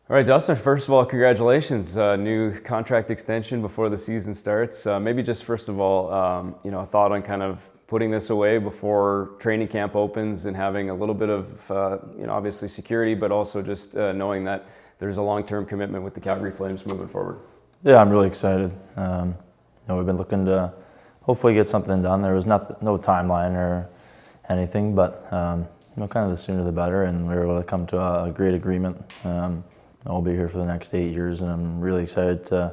All right, Dustin, first of all, congratulations. New contract extension before the season starts. Maybe just first of all, a thought on kind of putting this away before training camp opens and having a little bit of, obviously security, but also just knowing that there's a long-term commitment with the Calgary Flames moving forward. Yeah, I'm really excited. We've been looking to hopefully get something done. There was no timeline or anything, but kind of the sooner the better, and we were able to come to a great agreement. I'll be here for the next 8 years, and I'm really excited to,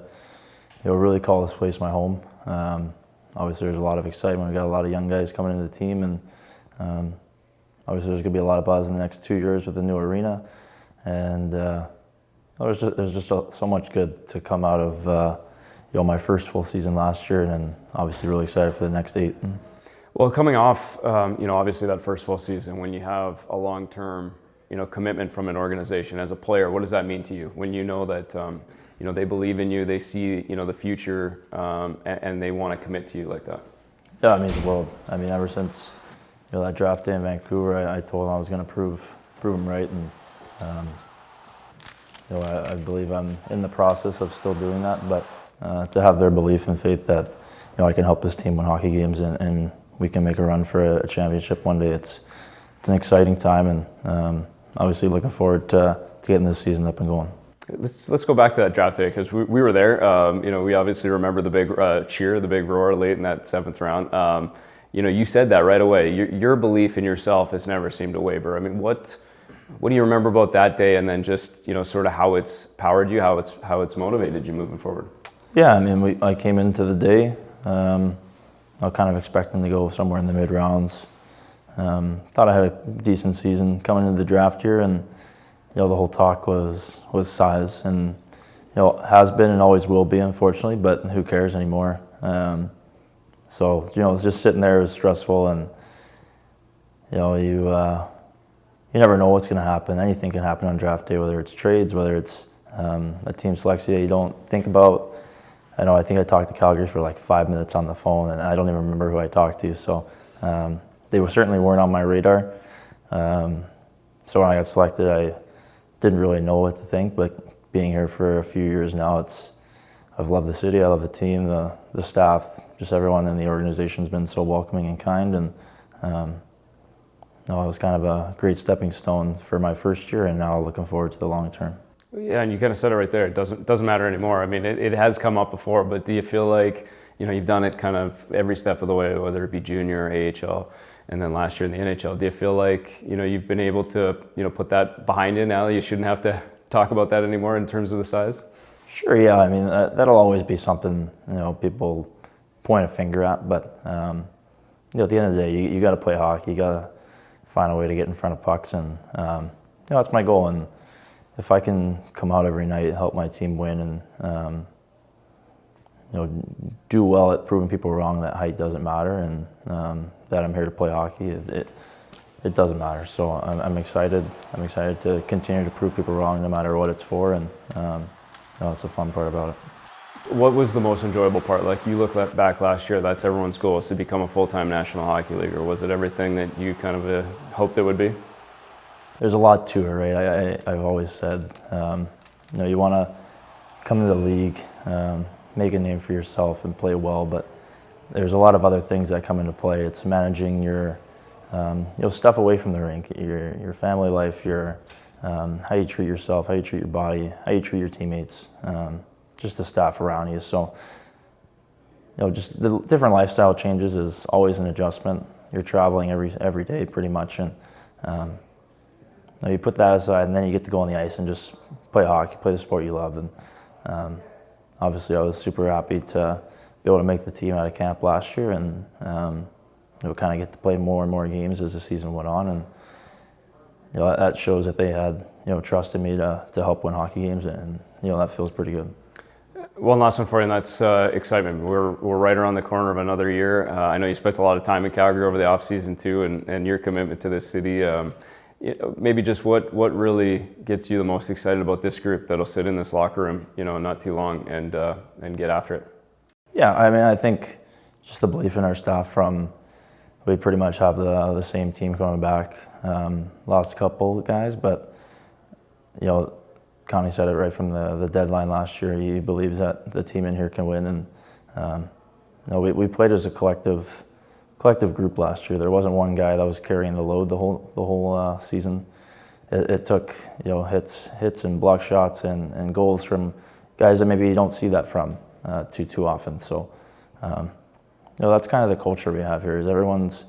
really call this place my home. Obviously, there's a lot of excitement. We got a lot of young guys coming into the team, and obviously, there's going to be a lot of buzz in the next 2 years with the new arena. And there's just so much good to come out of my first full season last year, and then obviously really excited for the next 8. Well, coming off, obviously that first full season, when you have a long-term commitment from an organization as a player, what does that mean to you when you know that they believe in you, they see the future, and they want to commit to you like that? Yeah, it means the world. I mean, ever since that draft day in Vancouver, I told them I was going to prove them right, and I believe I'm in the process of still doing that. But to have their belief and faith that I can help this team win hockey games and we can make a run for a championship one day, it's an exciting time, and obviously looking forward to getting this season up and going. Let's go back to that draft day, because we were there. We obviously remember the big cheer, the big roar late in that 7th round. You said that right away. Your belief in yourself has never seemed to waver. I mean, what do you remember about that day, and then just sort of how it's powered you, how it's motivated you moving forward? Yeah, I mean, I came into the day, I was kind of expecting to go somewhere in the mid rounds. Thought I had a decent season coming into the draft year, and the whole talk was size, and has been and always will be, unfortunately. But who cares anymore? So just sitting there was stressful, and you never know what's going to happen. Anything can happen on draft day, whether it's trades, whether it's a team selects you that you don't think about. I think I talked to Calgary for like 5 minutes on the phone, and I don't even remember who I talked to. So they certainly weren't on my radar. So when I got selected, I didn't really know what to think. But being here for a few years now, I've loved the city, I love the team, the staff, just everyone in the organization's been so welcoming and kind. And it was kind of a great stepping stone for my first year, and now looking forward to the long term. Yeah, and you kind of said it right there. It doesn't matter anymore. I mean, it has come up before, but do you feel like you've done it kind of every step of the way, whether it be junior, AHL, and then last year in the NHL? Do you feel like you've been able to put that behind you now? You shouldn't have to talk about that anymore in terms of the size? Sure. Yeah. I mean, that'll always be something people point a finger at, but at the end of the day, you got to play hockey. You got to find a way to get in front of pucks, and that's my goal. And if I can come out every night and help my team win, and do well at proving people wrong that height doesn't matter, and that I'm here to play hockey, it doesn't matter. So I'm excited. I'm excited to continue to prove people wrong, no matter what it's for, and that's the fun part about it. What was the most enjoyable part? Like, you look back last year, that's everyone's goal, is to become a full-time National Hockey League, or was it everything that you kind of hoped it would be? There's a lot to it, right? I've always said, you want to come into the league, make a name for yourself and play well, but there's a lot of other things that come into play. It's managing your stuff away from the rink, your family life, your how you treat yourself, how you treat your body, how you treat your teammates, just the staff around you. So just the different lifestyle changes is always an adjustment. You're traveling every day pretty much, and you put that aside, and then you get to go on the ice and just play hockey, play the sport you love. And obviously, I was super happy to be able to make the team out of camp last year, and kind of get to play more and more games as the season went on. And that shows that they had trust in me to help win hockey games, and that feels pretty good. One last one for you, and that's excitement. We're right around the corner of another year. I know you spent a lot of time in Calgary over the offseason too, and your commitment to this city. Maybe just what really gets you the most excited about this group that'll sit in this locker room, not too long, and get after it? Yeah, I mean, I think just the belief in our staff. We pretty much have the same team coming back. Lost a couple of guys, but Connie said it right from the deadline last year. He believes that the team in here can win, and we played as a collective group last year. There wasn't one guy that was carrying the load the whole season. It took hits and block shots and goals from guys that maybe you don't see that from too often. So that's kind of the culture we have here. Is everyone's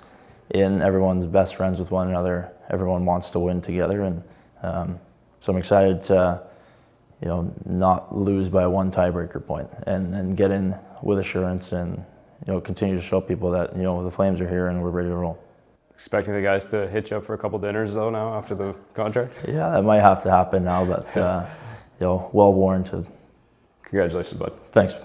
best friends with one another. Everyone wants to win together, and so I'm excited to not lose by one tiebreaker point, and get in with assurance, and continue to show people that the Flames are here and we're ready to roll. Expecting the guys to hit you up for a couple dinners though now after the contract? Yeah, that might have to happen now, but well warranted. Congratulations, bud. Thanks.